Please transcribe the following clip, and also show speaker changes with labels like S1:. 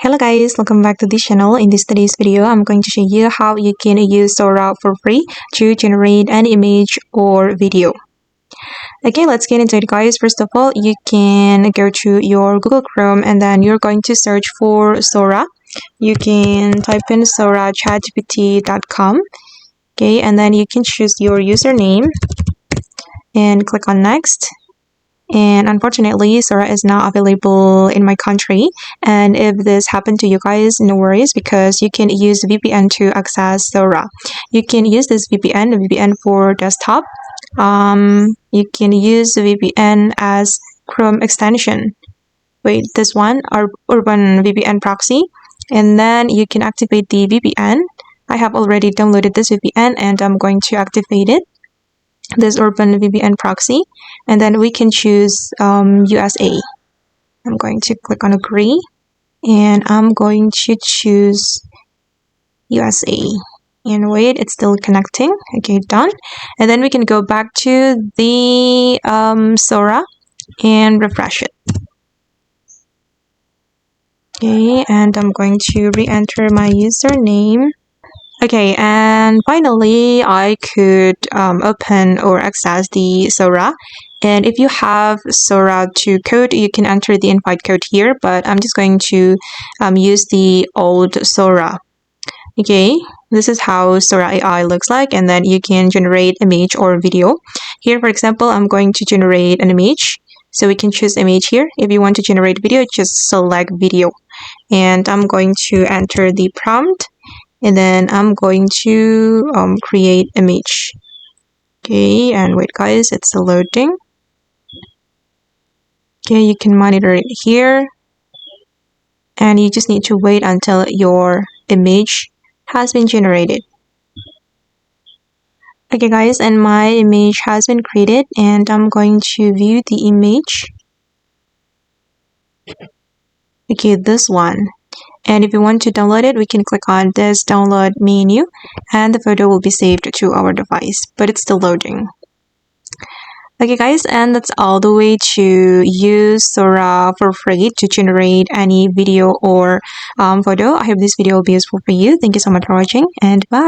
S1: Hello guys, welcome back to this channel. In today's video, I'm going to show you how you can use Sora for free to generate an image or video. Okay, let's get into it guys. First of all, you can go to your Google Chrome and then you're going to search for Sora. You can type in sorachatgpt.com. Okay, and then you can choose your username and click on next. And unfortunately, Sora is not available in my country. And if this happened to you guys, no worries, because you can use VPN to access Sora. You can use this VPN for desktop. You can use VPN as Chrome extension. Wait, this one, our Urban VPN proxy. And then you can activate the VPN. I have already downloaded this VPN and I'm going to activate it. This Urban VPN proxy, and then we can choose USA. I'm going to click on agree and I'm going to choose USA and wait, it's still connecting. Okay, done. And then we can go back to the Sora and refresh it. Okay, and I'm going to re-enter my username. Okay, and finally, I could open or access the Sora. And if you have Sora 2 code, you can enter the invite code here, but I'm just going to use the old Sora. Okay, this is how Sora AI looks like, and then you can generate image or video. Here, for example, I'm going to generate an image. So we can choose image here. If you want to generate video, just select video. And I'm going to enter the prompt. And then I'm going to create image. Okay, and wait guys, it's still loading. Okay, you can monitor it here. And you just need to wait until your image has been generated. Okay guys, and my image has been created and I'm going to view the image. Okay, this one. And if you want to download it, we can click on this download menu and the photo will be saved to our device, but it's still loading. Okay guys, and that's all the way to use Sora for free to generate any video or photo. I hope this video will be useful for you. Thank you so much for watching and bye.